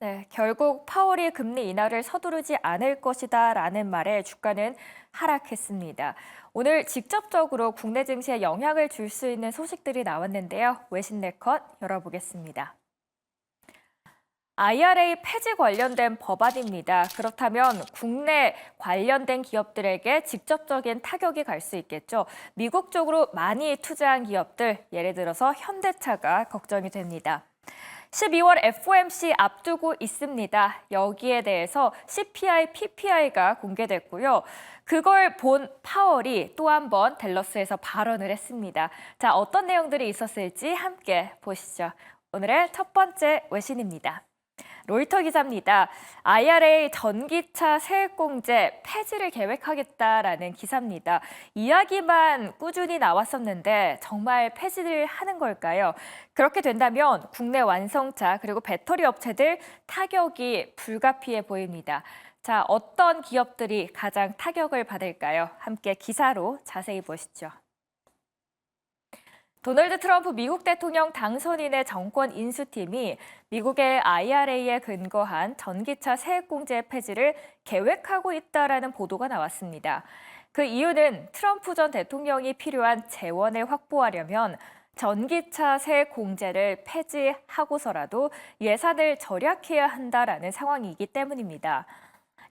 네, 결국 파월이 금리 인하를 서두르지 않을 것이다라는 말에 주가는 하락했습니다. 오늘 직접적으로 국내 증시에 영향을 줄 수 있는 소식들이 나왔는데요. 외신 네컷 열어보겠습니다. IRA 폐지 관련된 법안입니다. 그렇다면 국내 관련된 기업들에게 직접적인 타격이 갈 수 있겠죠. 미국 쪽으로 많이 투자한 기업들, 예를 들어서 현대차가 걱정이 됩니다. 12월 FOMC 앞두고 있습니다. 여기에 대해서 CPI, PPI가 공개됐고요. 그걸 본 파월이 또 한 번 댈러스에서 발언을 했습니다. 자, 어떤 내용들이 있었을지 함께 보시죠. 오늘의 첫 번째 외신입니다. 로이터 기사입니다. IRA 전기차 세액공제 폐지를 계획하겠다라는 기사입니다. 이야기만 꾸준히 나왔었는데 정말 폐지를 하는 걸까요? 그렇게 된다면 국내 완성차 그리고 배터리 업체들 타격이 불가피해 보입니다. 자, 어떤 기업들이 가장 타격을 받을까요? 함께 기사로 자세히 보시죠. 도널드 트럼프 미국 대통령 당선인의 정권 인수팀이 미국의 IRA에 근거한 전기차 세액공제 폐지를 계획하고 있다라는 보도가 나왔습니다. 그 이유는 트럼프 전 대통령이 필요한 재원을 확보하려면 전기차 세액 공제를 폐지하고서라도 예산을 절약해야 한다라는 상황이기 때문입니다.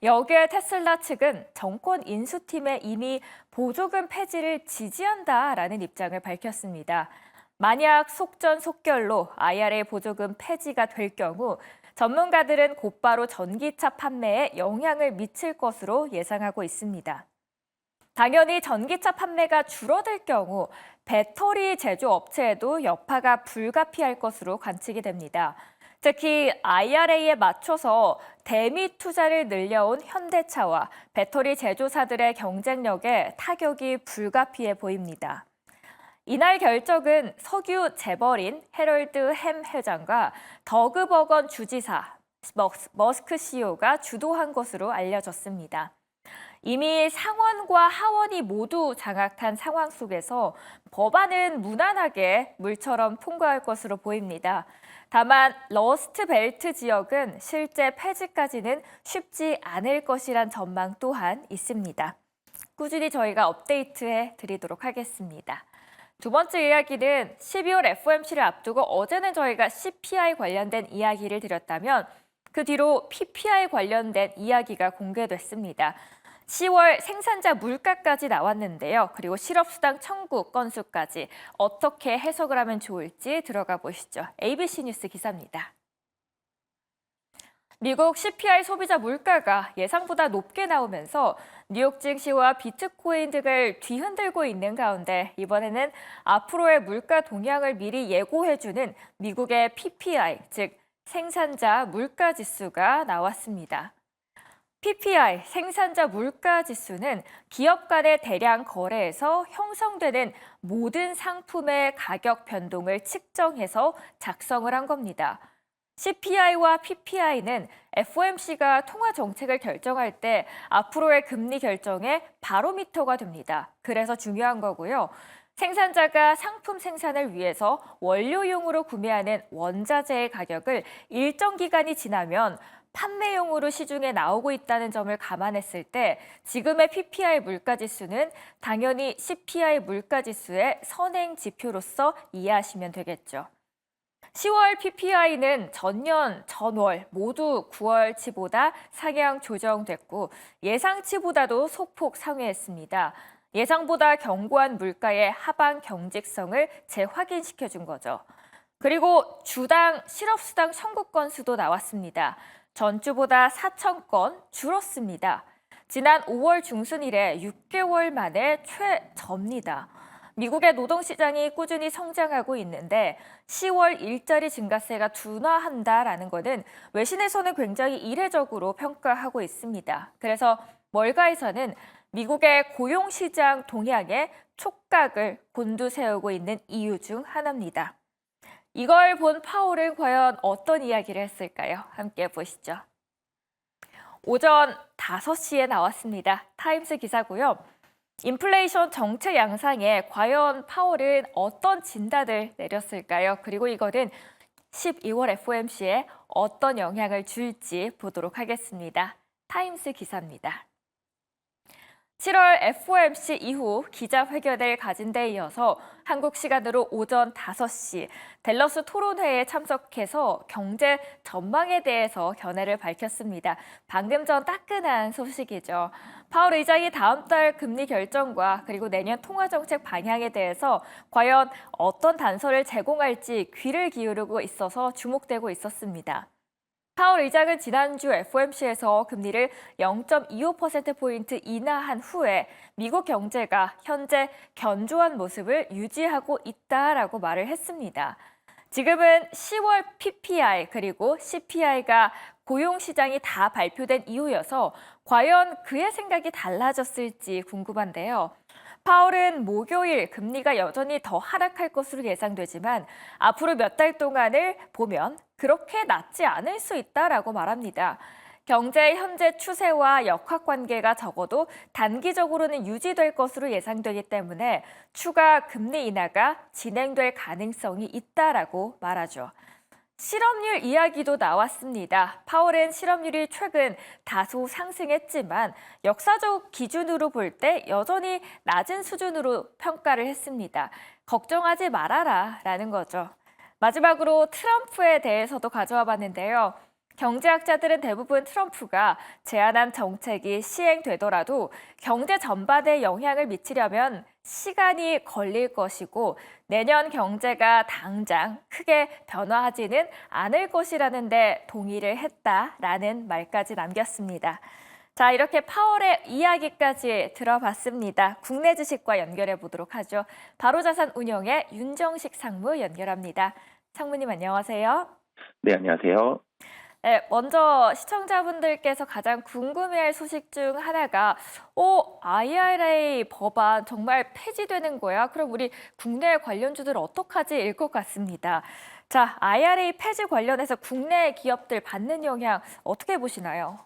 여기에 테슬라 측은 정권 인수팀에 이미 보조금 폐지를 지지한다라는 입장을 밝혔습니다. 만약 속전속결로 IRA 보조금 폐지가 될 경우 전문가들은 곧바로 전기차 판매에 영향을 미칠 것으로 예상하고 있습니다. 당연히 전기차 판매가 줄어들 경우 배터리 제조업체에도 여파가 불가피할 것으로 관측이 됩니다. 특히 IRA에 맞춰서 대미 투자를 늘려온 현대차와 배터리 제조사들의 경쟁력에 타격이 불가피해 보입니다. 이날 결정은 석유 재벌인 해럴드 햄 회장과 더그버건 주지사 머스크 CEO가 주도한 것으로 알려졌습니다. 이미 상원과 하원이 모두 장악한 상황 속에서 법안은 무난하게 물처럼 통과할 것으로 보입니다. 다만 러스트 벨트 지역은 실제 폐지까지는 쉽지 않을 것이란 전망 또한 있습니다. 꾸준히 저희가 업데이트해 드리도록 하겠습니다. 두 번째 이야기는 12월 FOMC를 앞두고 어제는 저희가 CPI 관련된 이야기를 드렸다면 그 뒤로 PPI 관련된 이야기가 공개됐습니다. 10월 생산자 물가까지 나왔는데요. 그리고 실업수당 청구 건수까지 어떻게 해석을 하면 좋을지 들어가 보시죠. ABC 뉴스 기사입니다. 미국 CPI 소비자 물가가 예상보다 높게 나오면서 뉴욕 증시와 비트코인 등을 뒤흔들고 있는 가운데 이번에는 앞으로의 물가 동향을 미리 예고해주는 미국의 PPI, 즉 생산자 물가 지수가 나왔습니다. PPI, 생산자 물가 지수는 기업 간의 대량 거래에서 형성되는 모든 상품의 가격 변동을 측정해서 작성을 한 겁니다. CPI와 PPI는 FOMC가 통화 정책을 결정할 때 앞으로의 금리 결정의 바로미터가 됩니다. 그래서 중요한 거고요. 생산자가 상품 생산을 위해서 원료용으로 구매하는 원자재의 가격을 일정 기간이 지나면 판매용으로 시중에 나오고 있다는 점을 감안했을 때 지금의 PPI 물가지수는 당연히 CPI 물가지수의 선행 지표로서 이해하시면 되겠죠. 10월 PPI는 전년, 전월 모두 9월치보다 상향 조정됐고 예상치보다도 소폭 상회했습니다. 예상보다 견고한 물가의 하방 경직성을 재확인시켜준 거죠. 그리고 주당 실업수당 청구 건수도 나왔습니다. 전주보다 4천 건 줄었습니다. 지난 5월 중순 이래 6개월 만에 최저입니다. 미국의 노동시장이 꾸준히 성장하고 있는데 10월 일자리 증가세가 둔화한다라는 것은 외신에서는 굉장히 이례적으로 평가하고 있습니다. 그래서 월가에서는 미국의 고용시장 동향에 촉각을 곤두세우고 있는 이유 중 하나입니다. 이걸 본 파월은 과연 어떤 이야기를 했을까요? 함께 보시죠. 오전 5시에 나왔습니다. 타임스 기사고요. 인플레이션 정체 양상에 과연 파월은 어떤 진단을 내렸을까요? 그리고 이거는 12월 FOMC에 어떤 영향을 줄지 보도록 하겠습니다. 타임스 기사입니다. 7월 FOMC 이후 기자회견을 가진 데 이어서 한국 시간으로 오전 5시 댈러스 토론회에 참석해서 경제 전망에 대해서 견해를 밝혔습니다. 방금 전 따끈한 소식이죠. 파월 의장이 다음 달 금리 결정과 그리고 내년 통화정책 방향에 대해서 과연 어떤 단서를 제공할지 귀를 기울이고 있어서 주목되고 있었습니다. 파월 의장은 지난주 FOMC에서 금리를 0.25%포인트 인하한 후에 미국 경제가 현재 견조한 모습을 유지하고 있다라고 말을 했습니다. 지금은 10월 PPI 그리고 CPI가 고용시장이 다 발표된 이후여서 과연 그의 생각이 달라졌을지 궁금한데요. 파월은 목요일 금리가 여전히 더 하락할 것으로 예상되지만 앞으로 몇 달 동안을 보면 그렇게 낮지 않을 수 있다라고 말합니다. 경제의 현재 추세와 역학관계가 적어도 단기적으로는 유지될 것으로 예상되기 때문에 추가 금리 인하가 진행될 가능성이 있다라고 말하죠. 실업률 이야기도 나왔습니다. 파월은 실업률이 최근 다소 상승했지만 역사적 기준으로 볼 때 여전히 낮은 수준으로 평가를 했습니다. 걱정하지 말아라 라는 거죠. 마지막으로 트럼프에 대해서도 가져와 봤는데요. 경제학자들은 대부분 트럼프가 제안한 정책이 시행되더라도 경제 전반에 영향을 미치려면 시간이 걸릴 것이고 내년 경제가 당장 크게 변화하지는 않을 것이라는 데 동의를 했다라는 말까지 남겼습니다. 자, 이렇게 파월의 이야기까지 들어봤습니다. 국내 주식과 연결해 보도록 하죠. 바로자산운용의 윤정식 상무 연결합니다. 상무님 안녕하세요. 네, 안녕하세요. 네, 먼저 시청자분들께서 가장 궁금해할 소식 중 하나가 IRA 법안 정말 폐지되는 거야? 그럼 우리 국내 관련주들 어떡하지?일 것 같습니다. 자, IRA 폐지 관련해서 국내 기업들 받는 영향 어떻게 보시나요?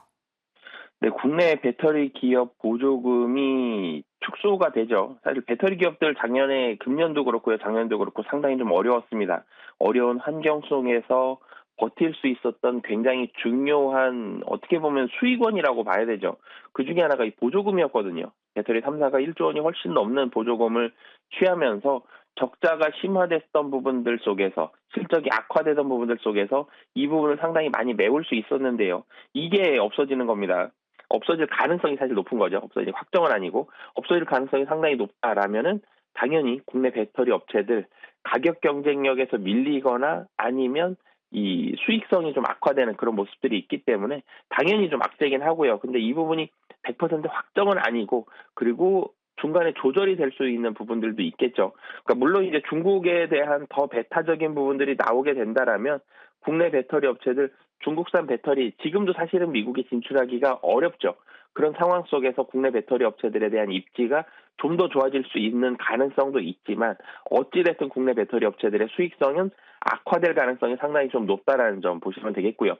네, 국내 배터리 기업 보조금이 축소가 되죠. 사실 배터리 기업들 작년에 금년도 그렇고요, 작년도 그렇고 상당히 좀 어려웠습니다. 어려운 환경 속에서 버틸 수 있었던 굉장히 중요한 어떻게 보면 수익원이라고 봐야 되죠. 그 중에 하나가 이 보조금이었거든요. 배터리 3사가 1조 원이 훨씬 넘는 보조금을 취하면서 적자가 심화됐던 부분들 속에서 실적이 악화되던 부분들 속에서 이 부분을 상당히 많이 메울 수 있었는데요. 이게 없어지는 겁니다. 없어질 가능성이 사실 높은 거죠. 없어질 확정은 아니고 없어질 가능성이 상당히 높다라면은 당연히 국내 배터리 업체들 가격 경쟁력에서 밀리거나 아니면 이 수익성이 좀 악화되는 그런 모습들이 있기 때문에 당연히 좀 악재긴 하고요. 근데 이 부분이 100% 확정은 아니고 그리고 중간에 조절이 될 수 있는 부분들도 있겠죠. 그러니까 물론 이제 중국에 대한 더 배타적인 부분들이 나오게 된다라면 국내 배터리 업체들 중국산 배터리 지금도 사실은 미국에 진출하기가 어렵죠. 그런 상황 속에서 국내 배터리 업체들에 대한 입지가 좀 더 좋아질 수 있는 가능성도 있지만 어찌됐든 국내 배터리 업체들의 수익성은 악화될 가능성이 상당히 좀 높다라는 점 보시면 되겠고요.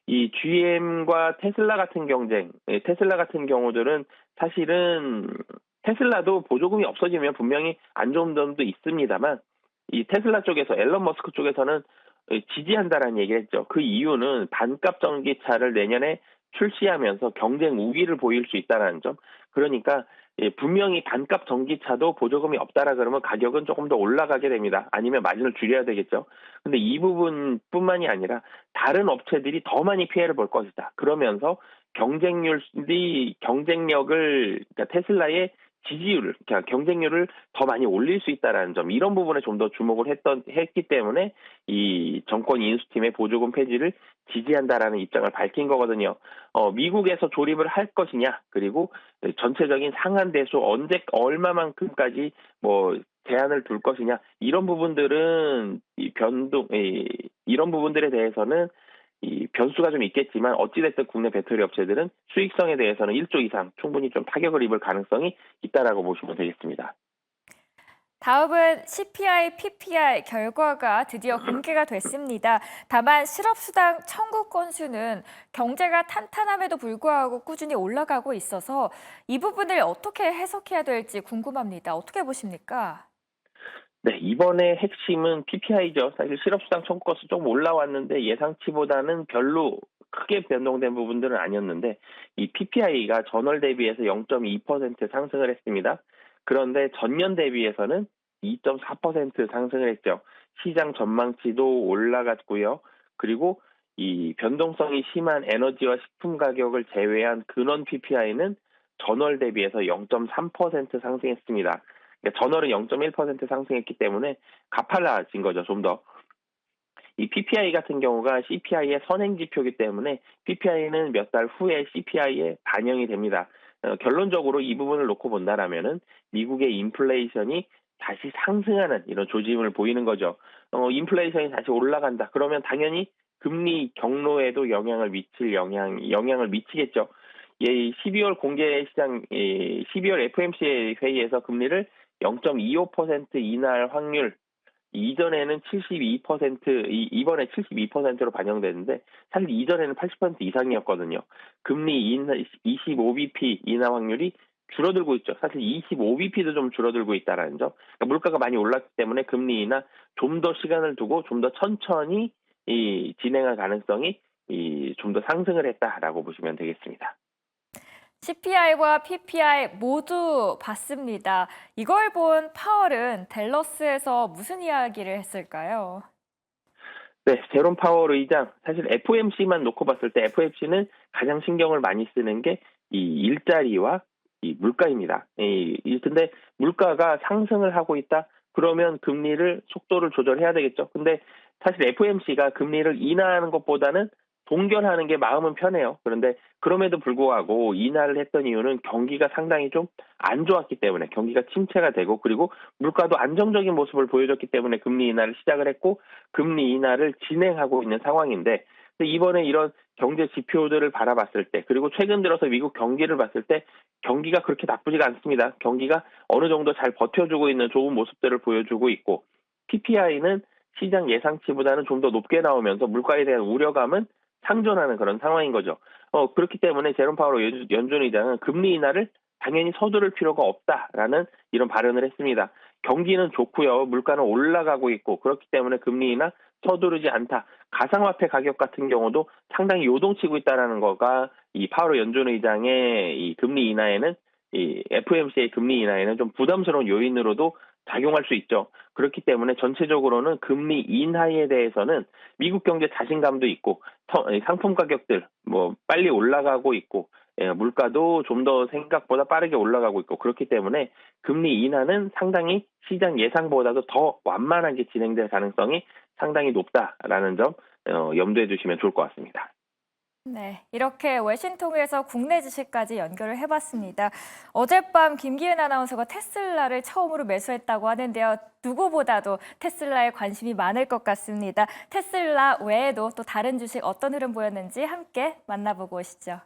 이 GM과 테슬라 같은 경쟁, 테슬라 같은 경우들은 사실은 테슬라도 보조금이 없어지면 분명히 안 좋은 점도 있습니다만 이 테슬라 쪽에서 앨런 머스크 쪽에서는 지지한다라는 얘기를 했죠. 그 이유는 반값 전기차를 내년에 출시하면서 경쟁 우위를 보일 수 있다는 점. 그러니까 분명히 반값 전기차도 보조금이 없다라 그러면 가격은 조금 더 올라가게 됩니다. 아니면 마진을 줄여야 되겠죠. 근데 이 부분뿐만이 아니라 다른 업체들이 더 많이 피해를 볼 것이다. 그러면서 경쟁력을 그러니까 테슬라의 지지율을, 그러니까 경쟁률을 더 많이 올릴 수 있다라는 점, 이런 부분에 좀 더 주목을 했기 때문에 이 정권 인수팀의 보조금 폐지를 지지한다라는 입장을 밝힌 거거든요. 미국에서 조립을 할 것이냐, 그리고 전체적인 상한 대수 언제 얼마만큼까지 뭐 제한을 둘 것이냐, 이런 부분들은 이런 부분들에 대해서는 이 변수가 좀 있겠지만 어찌됐든 국내 배터리 업체들은 수익성에 대해서는 1조 이상 충분히 좀 타격을 입을 가능성이 있다라고 보시면 되겠습니다. 다음은 CPI, PPI 결과가 드디어 공개가 됐습니다. 다만 실업수당 청구 건수는 경제가 탄탄함에도 불구하고 꾸준히 올라가고 있어서 이 부분을 어떻게 해석해야 될지 궁금합니다. 어떻게 보십니까? 네, 이번에 핵심은 PPI죠. 사실 실업수당 청구 건수 좀 올라왔는데 예상치보다는 별로 크게 변동된 부분들은 아니었는데 이 PPI가 전월 대비해서 0.2% 상승을 했습니다. 그런데 전년 대비해서는 2.4% 상승을 했죠. 시장 전망치도 올라갔고요. 그리고 이 변동성이 심한 에너지와 식품 가격을 제외한 근원 PPI는 전월 대비해서 0.3% 상승했습니다. 그러니까 전월은 0.1% 상승했기 때문에 가팔라진 거죠, 좀 더. 이 PPI 같은 경우가 CPI의 선행 지표이기 때문에 PPI는 몇 달 후에 CPI에 반영이 됩니다. 결론적으로 이 부분을 놓고 본다라면은 미국의 인플레이션이 다시 상승하는 이런 조짐을 보이는 거죠. 인플레이션이 다시 올라간다. 그러면 당연히 금리 경로에도 영향을 미치겠죠. 예, 12월 공개 시장, 12월 FOMC 회의에서 금리를 0.25% 인하할 확률, 이전에는 72%, 이번에 72%로 반영되는데, 사실 이전에는 80% 이상이었거든요. 금리 인하, 25bp 인하 확률이 줄어들고 있죠. 사실 25bp도 좀 줄어들고 있다라는 점. 그러니까 물가가 많이 올랐기 때문에 금리 인하 좀 더 시간을 두고 좀 더 천천히 진행할 가능성이 좀 더 상승을 했다라고 보시면 되겠습니다. CPI와 PPI 모두 봤습니다. 이걸 본 파월은 댈러스에서 무슨 이야기를 했을까요? 네, 제롬 파월 의장, 사실 FOMC만 놓고 봤을 때 FOMC는 가장 신경을 많이 쓰는 게 이 일자리와 이 물가입니다. 근데 물가가 상승을 하고 있다? 그러면 금리를 속도를 조절해야 되겠죠. 근데 사실 FOMC가 금리를 인하하는 것보다는 동결하는 게 마음은 편해요. 그런데 그럼에도 불구하고 인하를 했던 이유는 경기가 상당히 좀 안 좋았기 때문에 경기가 침체가 되고 그리고 물가도 안정적인 모습을 보여줬기 때문에 금리 인하를 시작을 했고 금리 인하를 진행하고 있는 상황인데 이번에 이런 경제 지표들을 바라봤을 때 그리고 최근 들어서 미국 경기를 봤을 때 경기가 그렇게 나쁘지가 않습니다. 경기가 어느 정도 잘 버텨주고 있는 좋은 모습들을 보여주고 있고 PPI는 시장 예상치보다는 좀 더 높게 나오면서 물가에 대한 우려감은 상존하는 그런 상황인 거죠. 그렇기 때문에 제롬 파월 연준 의장은 금리 인하를 당연히 서두를 필요가 없다라는 이런 발언을 했습니다. 경기는 좋고요. 물가는 올라가고 있고 그렇기 때문에 금리 인하 서두르지 않다. 가상화폐 가격 같은 경우도 상당히 요동치고 있다라는 거가 이 파월 연준 의장의 이 금리 인하에는 이 FOMC의 금리 인하에는 좀 부담스러운 요인으로도 작용할 수 있죠. 그렇기 때문에 전체적으로는 금리 인하에 대해서는 미국 경제 자신감도 있고 상품 가격들 뭐 빨리 올라가고 있고 물가도 좀 더 생각보다 빠르게 올라가고 있고 그렇기 때문에 금리 인하는 상당히 시장 예상보다도 더 완만하게 진행될 가능성이 상당히 높다라는 점 염두에 두시면 좋을 것 같습니다. 네, 이렇게 외신 통해서 국내 주식까지 연결을 해봤습니다. 어젯밤 김기은 아나운서가 테슬라를 처음으로 매수했다고 하는데요. 누구보다도 테슬라에 관심이 많을 것 같습니다. 테슬라 외에도 또 다른 주식 어떤 흐름 보였는지 함께 만나보고 오시죠.